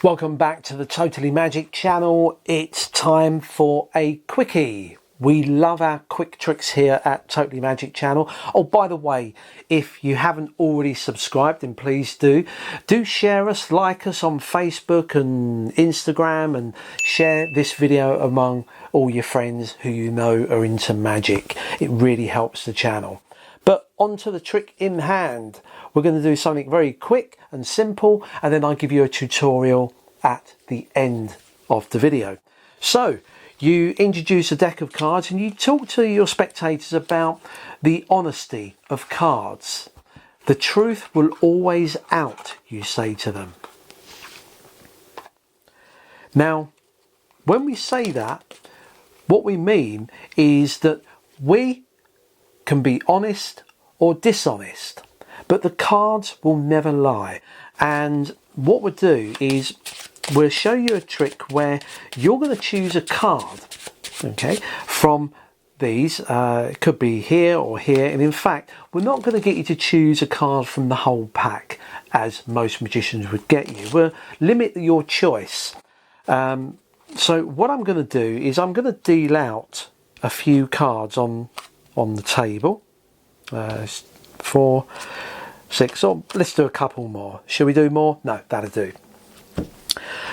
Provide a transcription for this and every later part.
Welcome back to the Totally Magic channel. It's time for a quickie. We love our quick tricks here at Totally Magic channel. Oh, by the way, if you haven't already subscribed, then please do. Do share us, like us on Facebook and Instagram, and share this video among all your friends who you know are into magic. It really helps the channel. But on to the trick in hand. We're going to do something very quick and simple, and then I'll give you a tutorial at the end of the video. So you introduce a deck of cards and you talk to your spectators about the honesty of cards. The truth will always out, you say to them. Now, when we say that, what we mean is that we can be honest or dishonest, but the cards will never lie. And what we'll do is we'll show you a trick where you're going to choose a card, okay, from these. It could be here or here, and in fact we're not going to get you to choose a card from the whole pack as most magicians would get you. We'll limit your choice. So what I'm going to do is I'm going to deal out a few cards on the table. 4, 6, or let's do a couple more. Shall we do more? No, that'll do.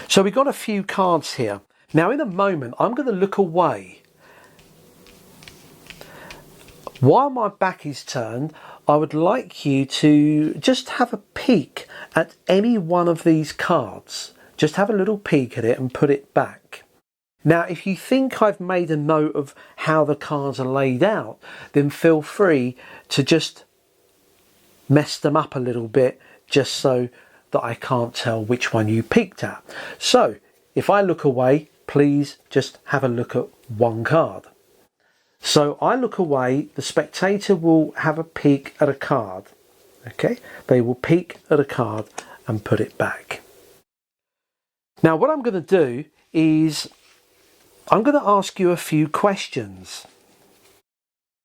So we've got a few cards here. Now in a moment I'm going to look away. While my back is turned, I would like you to just have a peek at any one of these cards. Just have a little peek at it and put it back. Now, if you think I've made a note of how the cards are laid out, then feel free to just mess them up a little bit, just so that I can't tell which one you peeked at. So, if I look away, please just have a look at one card. So I look away, the spectator will have a peek at a card. Okay, they will peek at a card and put it back. Now, what I'm going to do is I'm going to ask you a few questions.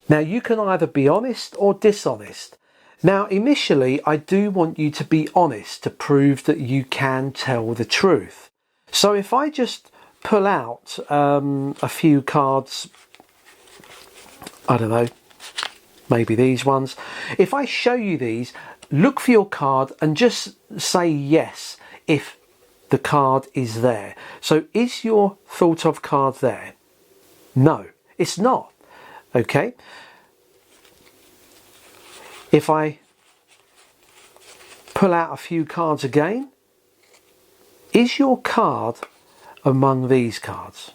Now you can either be honest or dishonest. Now initially I do want you to be honest to prove that you can tell the truth. So if I just pull out a few cards, I don't know, maybe these ones. If I show you these, look for your card and just say yes if the card is there. So is your thought of card there? No, it's not. Okay. If I pull out a few cards again, is your card among these cards?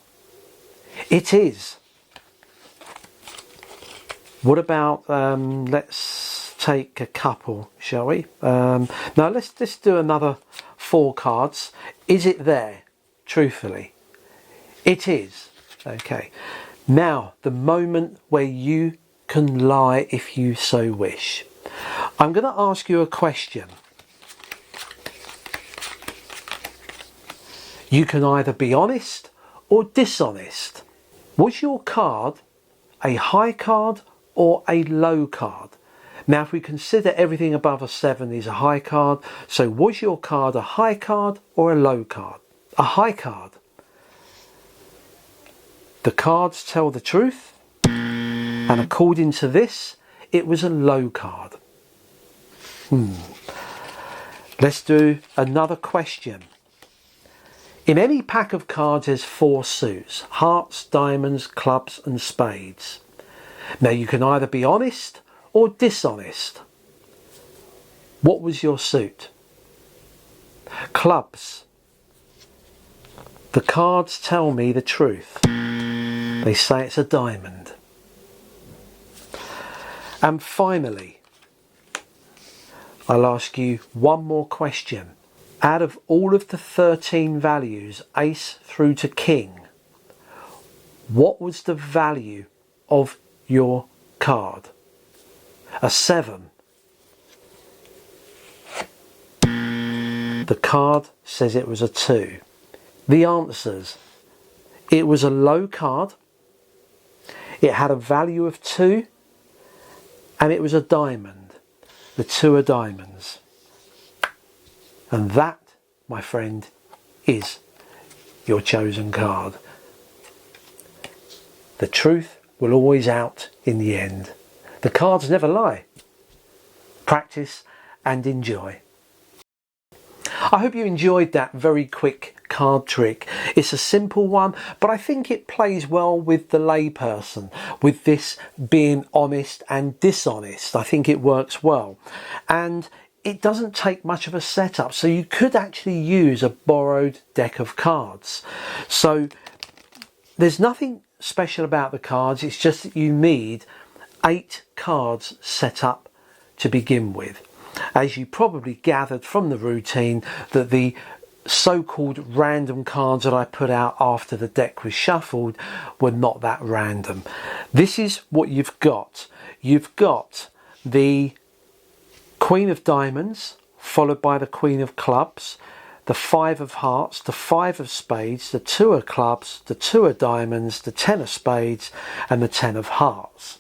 It is. What about, let's take a couple, shall we? Now let's do another 4 cards. Is it there? Truthfully, it is. Okay. Now, the moment where you can lie if you so wish. I'm going to ask you a question. You can either be honest or dishonest. Was your card a high card or a low card? Now, if we consider everything above a 7 is a high card, so was your card a high card or a low card? A high card. The cards tell the truth, and according to this, it was a low card. Let's do another question. In any pack of cards there's 4 suits: hearts, diamonds, clubs and spades. Now you can either be honest or dishonest. What was your suit? Clubs. The cards tell me the truth. They say it's a diamond. And finally, I'll ask you one more question. Out of all of the 13 values, ace through to king, what was the value of your card? A 7. The card says it was a 2. The answers: it was a low card, it had a value of 2, and it was a diamond. The 2 are diamonds. And that, my friend, is your chosen card. The truth will always out in the end. The cards never lie. Practice and enjoy. I hope you enjoyed that very quick card trick. It's a simple one, but I think it plays well with the layperson, with this being honest and dishonest. I think it works well. And it doesn't take much of a setup, so you could actually use a borrowed deck of cards. So there's nothing special about the cards, it's just that you need 8 cards set up to begin with. As you probably gathered from the routine, that the so-called random cards that I put out after the deck was shuffled were not that random. This is what you've got. You've got the Queen of Diamonds, followed by the Queen of Clubs, the 5 of Hearts, the 5 of Spades, the 2 of Clubs, the 2 of Diamonds, the 10 of Spades, and the 10 of Hearts.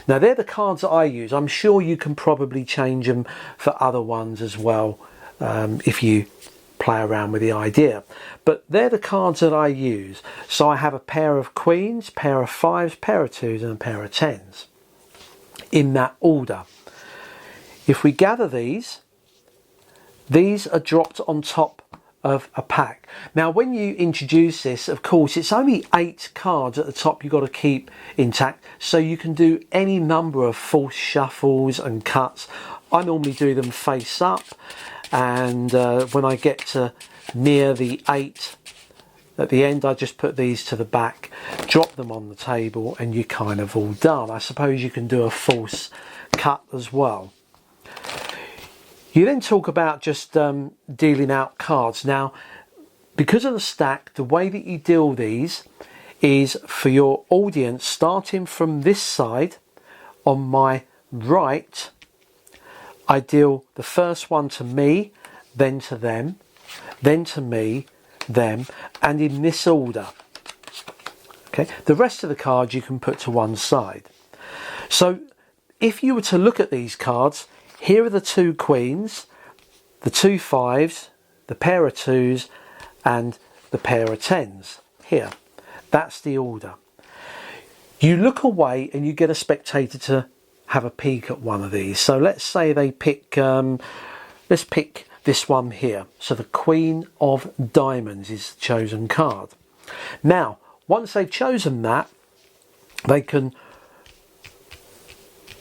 Now they're the cards that I use. I'm sure you can probably change them for other ones as well, if you play around with the idea. But they're the cards that I use. So I have a pair of Queens, pair of 5s, pair of 2s, and a pair of 10s. In that order. If we gather these are dropped on top of a pack. Now when you introduce this, of course, it's only 8 cards at the top you've got to keep intact, so you can do any number of false shuffles and cuts. I normally do them face up, and when I get to near the 8 at the end, I just put these to the back, drop them on the table, and you're kind of all done. I suppose you can do a false cut as well. You then talk about just dealing out cards. Now, because of the stack, the way that you deal these is for your audience, starting from this side on my right, I deal the first one to me, then to them, then to me, them, and in this order. Okay, the rest of the cards you can put to one side. So if you were to look at these cards, here are the 2 queens, the 2 5s, the pair of 2s, and the pair of 10s. Here, that's the order. You look away and you get a spectator to have a peek at one of these. So let's say they pick, let's pick this one here. So the Queen of Diamonds is the chosen card. Now, once they've chosen that, they can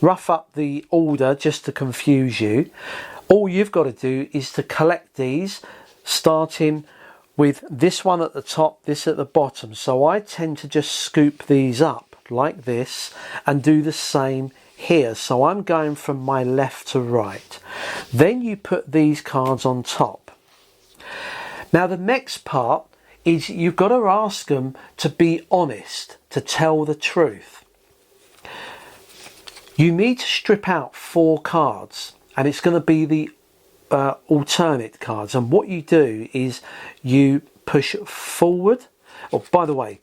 rough up the order just to confuse you. All you've got to do is to collect these, starting with this one at the top, this at the bottom. So I tend to just scoop these up like this and do the same here. So I'm going from my left to right. Then you put these cards on top. Now the next part is you've got to ask them to be honest, to tell the truth. You need to strip out 4 cards, and it's going to be the alternate cards. And what you do is you push forward. Oh, by the way,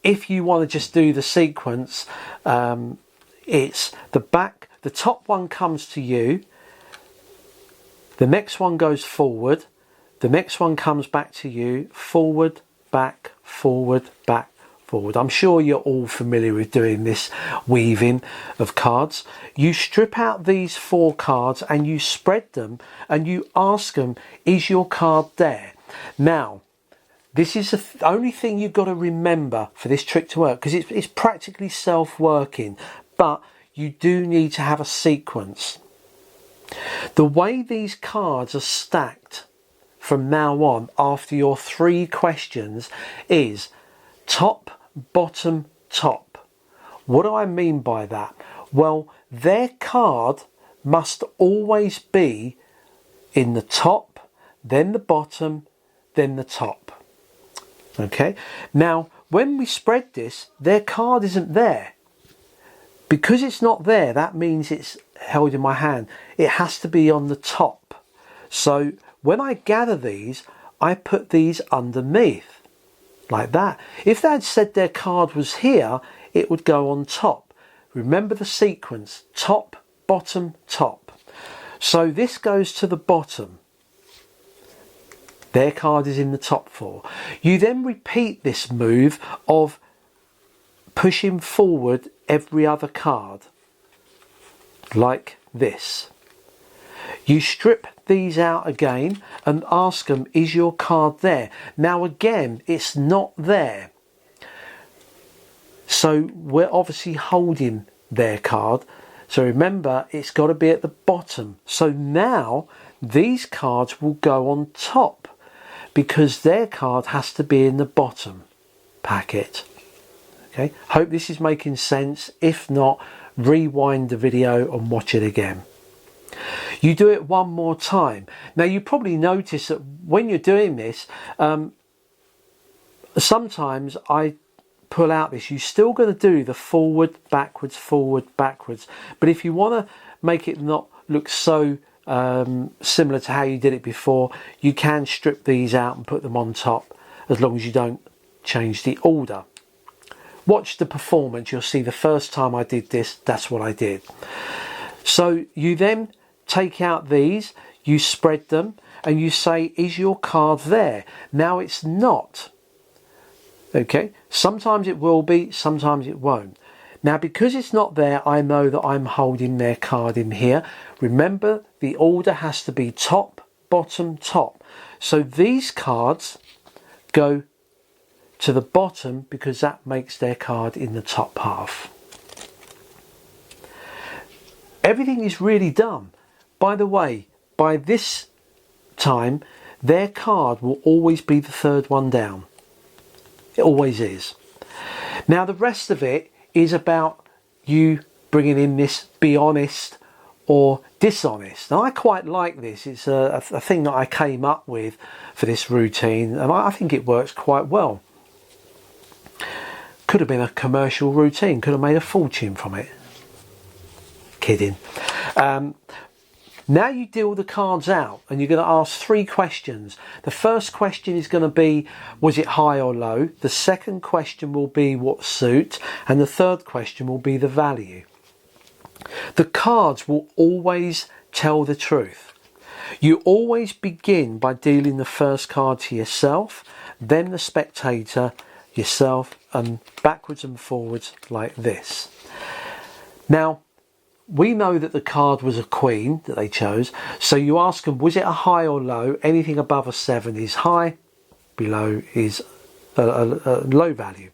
if you want to just do the sequence, it's the back, the top one comes to you, the next one goes forward, the next one comes back to you, forward, back, forward, back, forward. I'm sure you're all familiar with doing this weaving of cards. You strip out these 4 cards and you spread them and you ask them, is your card there? Now, this is the only thing you've got to remember for this trick to work, because it's practically self-working, but you do need to have a sequence. The way these cards are stacked from now on after your 3 questions is top, bottom, top. What do I mean by that? Well, their card must always be in the top, then the bottom, then the top. Okay, now when we spread this, their card isn't there. Because it's not there, that means it's held in my hand. It has to be on the top. So when I gather these, I put these underneath. Like that. If they had said their card was here, it would go on top. Remember the sequence: top, bottom, top. So this goes to the bottom. Their card is in the top 4. You then repeat this move of pushing forward every other card, like this. You strip these out again and ask them, is your card there? Now again, it's not there. So we're obviously holding their card. So remember, it's got to be at the bottom. So now these cards will go on top because their card has to be in the bottom packet. Okay, hope this is making sense. If not, rewind the video and watch it again. You do it one more time. Now you probably notice that when you're doing this, sometimes I pull out this. You're still going to do the forward, backwards, but if you want to make it not look so similar to how you did it before, you can strip these out and put them on top, as long as you don't change the order. Watch the performance, you'll see the first time I did this, that's what I did. So you then take out these, you spread them, and you say, is your card there? Now it's not. Okay, sometimes it will be, sometimes it won't. Now because it's not there, I know that I'm holding their card in here. Remember, the order has to be top, bottom, top. So these cards go to the bottom because that makes their card in the top half. Everything is really done. By the way, by this time, their card will always be the third one down. It always is. Now the rest of it is about you bringing in this be honest or dishonest. Now I quite like this. It's a thing that I came up with for this routine, and I think it works quite well. Could have been a commercial routine, could have made a fortune from it. Kidding. Now you deal the cards out and you're going to ask 3 questions. The first question is going to be, was it high or low? The second question will be what suit, and the third question will be the value. The cards will always tell the truth. You always begin by dealing the first card to yourself, then the spectator, yourself, and backwards and forwards like this. Now we know that the card was a queen that they chose, so you ask them, was it a high or low? Anything above a 7 is high, below is a low value.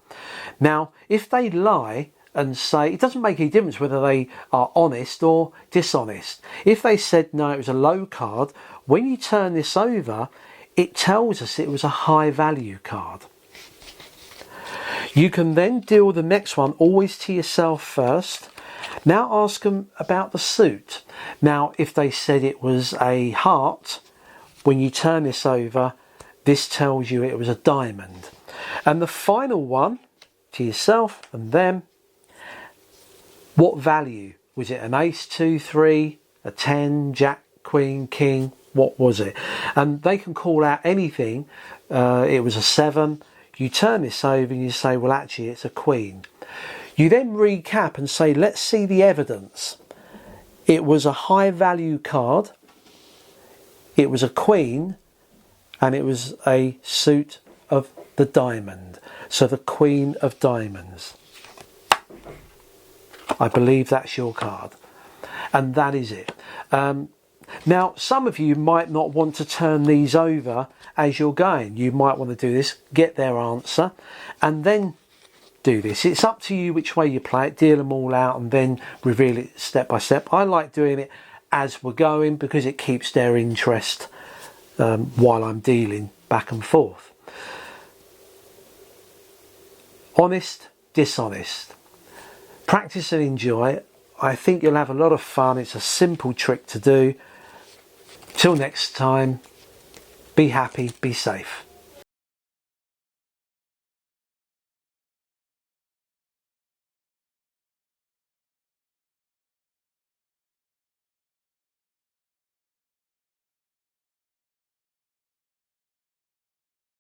Now if they lie and say, it doesn't make any difference whether they are honest or dishonest. If they said no, it was a low card, when you turn this over, it tells us it was a high value card. You can then deal the next one always to yourself first. Now ask them about the suit. Now if they said it was a heart, when you turn this over, this tells you it was a diamond. And the final one to yourself and them, what value? Was it an ace, 2, 3, a 10, jack, queen, king? What was it? And they can call out anything. It was a 7. You turn this over and you say, well actually it's a queen. You then recap and say, let's see the evidence. It was a high value card, it was a queen, and it was a suit of the diamond. So the Queen of Diamonds. I believe that's your card. And that is it. Now, some of you might not want to turn these over as you're going. You might want to do this, get their answer, and then do this. It's up to you which way you play it, deal them all out and then reveal it step by step. I like doing it as we're going because it keeps their interest while I'm dealing back and forth. Honest, dishonest. Practice and enjoy. I think you'll have a lot of fun. It's a simple trick to do. Till next time, be happy, be safe.